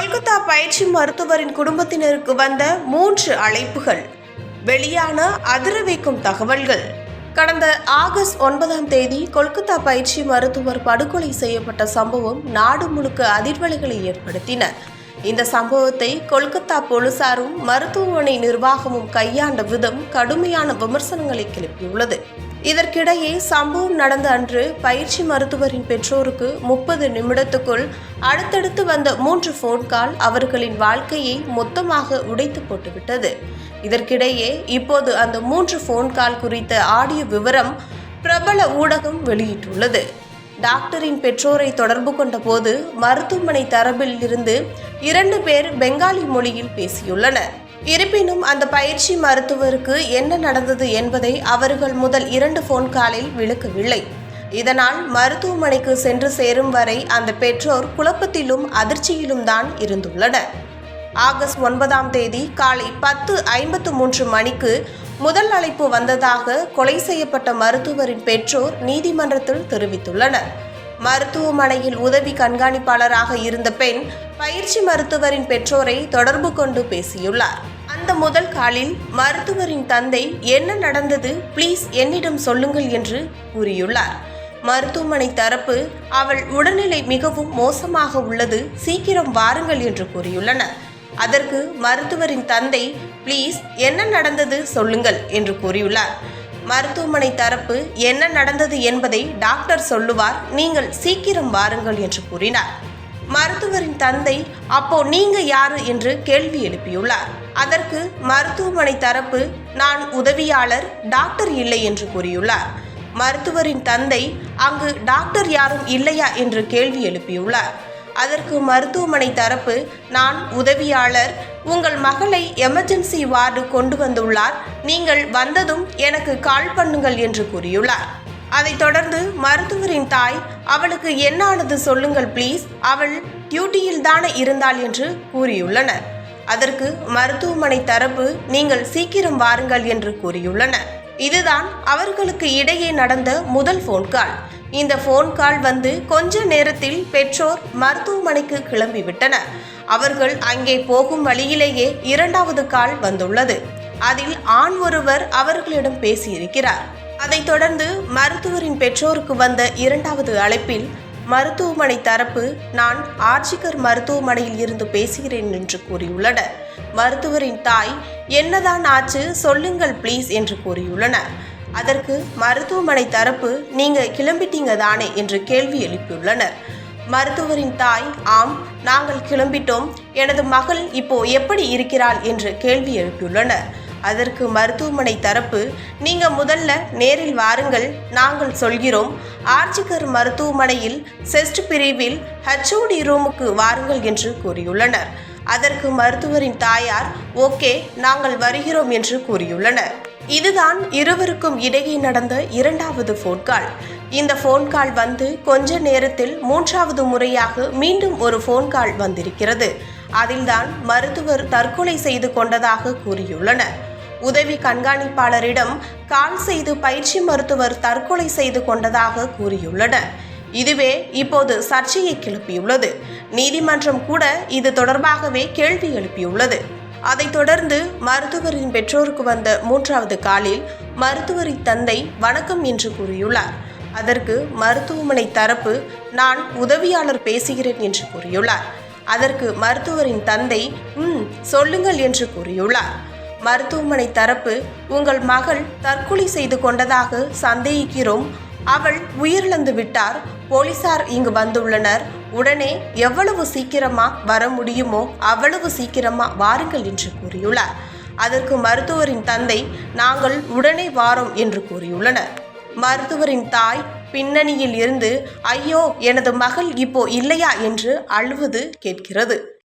கொல்கத்தா பயிற்சி மருத்துவரின் குடும்பத்தினருக்கு வந்த 3 அழைப்புகள். வெளியான அதிர வைக்கும் தகவல்கள். கடந்த ஆகஸ்ட் 9ஆம் தேதி கொல்கத்தா பயிற்சி மருத்துவர் படுகொலை செய்யப்பட்ட சம்பவம் நாடு முழுக்க அதிர்வலைகளை ஏற்படுத்தின. இந்த சம்பவத்தை கொல்கத்தா போலீசாரும் மருத்துவமனை நிர்வாகமும் கையாண்ட விதம் கடுமையான விமர்சனங்களை கிளப்பியுள்ளது. இதற்கிடையே சம்பவம் நடந்த அன்று பயிற்சி மருத்துவரின் பெற்றோருக்கு 30 நிமிடத்துக்குள் அடுத்தடுத்து வந்த 3 போன் கால் அவர்களின் வாழ்க்கையை மொத்தமாக உடைத்து போட்டுவிட்டது. இதற்கிடையே இப்போது அந்த 3 போன் கால் குறித்த ஆடியோ விவரம் பிரபல ஊடகம் வெளியிட்டுள்ளது. டாக்டரின் பெற்றோரை தொடர்பு கொண்ட போது மருத்துவமனை தரப்பில் இருந்து 2 பேர் பெங்காலி மொழியில் பேசியுள்ளனர். இருப்பினும் அந்த பயிற்சி மருத்துவருக்கு என்ன நடந்தது என்பதை அவர்கள் முதல் 2 போன் காலில் விளக்கவில்லை. இதனால் மருத்துவமனைக்கு சென்று சேரும் வரை அந்த பெற்றோர் குழப்பத்திலும் அதிர்ச்சியிலும் தான் இருந்துள்ளனர். ஆகஸ்ட் 9ஆம் தேதி காலை 10:53 மணிக்கு முதல் அழைப்பு வந்ததாக கொலை செய்யப்பட்ட மருத்துவரின் பெற்றோர் நீதிமன்றத்தில் தெரிவித்துள்ளனர். மருத்துவமனையில் உதவி கண்காணிப்பாளராக இருந்த பெண் பயிற்சி மருத்துவரின் பெற்றோரை தொடர்பு கொண்டு பேசியுள்ளார். அந்த முதல் காலில் மருத்துவரின் தந்தை என்ன நடந்தது, ப்ளீஸ் என்னிடம் சொல்லுங்கள் என்று கூறியுள்ளார். மருத்துவமனை தரப்பு அவள் உடல்நிலை மிகவும் மோசமாக உள்ளது, சீக்கிரம் வாருங்கள் என்று கூறியுள்ளனர். அதற்கு மருத்துவரின் தந்தை ப்ளீஸ் என்ன நடந்தது சொல்லுங்கள் என்று கூறியுள்ளார். மருத்துவமனை தரப்பு என்ன நடந்தது என்பதை டாக்டர் சொல்லுவார், நீங்கள் சீக்கிரம் வாருங்கள் என்று கூறினார். மருத்துவரின் தந்தை அப்போ நீங்க யாரு என்று கேள்வி எழுப்பியுள்ளார். அதற்கு மருத்துவமனை தரப்பு நான் உதவியாளர், டாக்டர் இல்லை என்று கூறியுள்ளார். மருத்துவரின் தந்தை அங்கு டாக்டர் யாரும் இல்லையா என்று கேள்வி எழுப்பியுள்ளார். அதற்கு மருத்துவமனை தரப்பு நான் உதவியாளர், உங்கள் மகளை எமர்ஜென்சி வார்டு கொண்டு வந்துள்ளார், நீங்கள் வந்ததும் எனக்கு கால் பண்ணுங்கள் என்று கூறியுள்ளார். அதைத் தொடர்ந்து மருத்துவரின் தாய் அவளுக்கு என்ன ஆனது சொல்லுங்கள் ப்ளீஸ், அவள் டியூட்டியில் தானே இருந்தாள் என்று கூறியுள்ளனர். அதற்கு மருத்துவமனை தரப்பு நீங்கள் சீக்கிரம் வாருங்கள் என்று கூறியுள்ளனர். இதுதான் அவர்களுக்கு இடையே நடந்த முதல் போன் கால். இந்த போன் கால் வந்து கொஞ்ச நேரத்தில் பெற்றோர் மருத்துவமனைக்கு கிளம்பிவிட்டனர். அவர்கள் அங்கே போகும் வழியிலேயே 2வது கால் வந்துள்ளது. அதில் ஆண் ஒருவர் அவர்களிடம் பேசியிருக்கிறார். அதைத் தொடர்ந்து மருத்துவரின் பெற்றோருக்கு வந்த 2வது அழைப்பில் மருத்துவமனை தரப்பு நான் ஆர்ஜிகர் மருத்துவமனையில் இருந்து பேசுகிறேன் என்று கூறியுள்ளனர். மருத்துவரின் தாய் என்னதான் ஆச்சு சொல்லுங்கள் ப்ளீஸ் என்று கூறியுள்ளனர். அதற்கு மருத்துவமனை தரப்பு நீங்க கிளம்பிட்டீங்க தானே என்று கேள்வி எழுப்பியுள்ளனர். மருத்துவரின் தாய் ஆம் நாங்கள் கிளம்பிட்டோம், எனது மகள் இப்போ எப்படி இருக்கிறாள் என்று கேள்வி எழுப்பியுள்ளனர். அதற்கு மருத்துவமனை தரப்பு நீங்க முதல்ல நேரில் வாருங்கள், நாங்கள் சொல்கிறோம், ஆர்ஜிகர் மருத்துவமனையில் செஸ்ட் பிரிவில் HOD ரூமுக்கு வாருங்கள் என்று கூறியுள்ளனர். அதற்கு மருத்துவரின் தாயார் ஓகே நாங்கள் வருகிறோம் என்று கூறியுள்ளனர். இதுதான் இருவருக்கும் இடையே நடந்த 2வது போன் கால். இந்த போன் கால் வந்து கொஞ்ச நேரத்தில் 3வது முறையாக மீண்டும் ஒரு போன் கால் வந்திருக்கிறது. அதில்தான் மருத்துவர் தற்கொலை செய்து கொண்டதாக கூறியுள்ளனர். உதவி கண்காணிப்பாளரிடம் கால் செய்து பயிற்சி மருத்துவர் தற்கொலை செய்து கொண்டதாக கூறியுள்ளனர். இதுவே இப்போது சர்ச்சையை கிளப்பியுள்ளது. நீதிமன்றம் கூட இது தொடர்பாகவே கேள்வி எழுப்பியுள்ளது. அதைத் தொடர்ந்து மருத்துவரின் பெற்றோருக்கு வந்த 3வது காலில் மருத்துவரின் தந்தை வணக்கம் என்று கூறியுள்ளார். அதற்கு மருத்துவமனை தரப்பு நான் உதவியாளர் பேசுகிறேன் என்று கூறியுள்ளார். அதற்கு மருத்துவரின் தந்தை சொல்லுங்கள் என்று கூறியுள்ளார். மருத்துவமனை தரப்பு உங்கள் மகள் தற்கொலை செய்து கொண்டதாக சந்தேகிக்கிறோம், அவள் உயிரிழந்து விட்டார், போலீசார் இங்கு வந்துள்ளனர், உடனே எவ்வளவு சீக்கிரமா வர முடியுமோ அவ்வளவு சீக்கிரமா வாருங்கள் என்று கூறியுள்ளார். அதற்கு மருத்துவரின் தந்தை நாங்கள் உடனே வாரோம் என்று கூறியுள்ளனர். மருத்துவரின் தாய் பின்னணியில் இருந்து ஐயோ எனது மகள் இப்போ இல்லையா என்று அழுவது கேட்கிறது.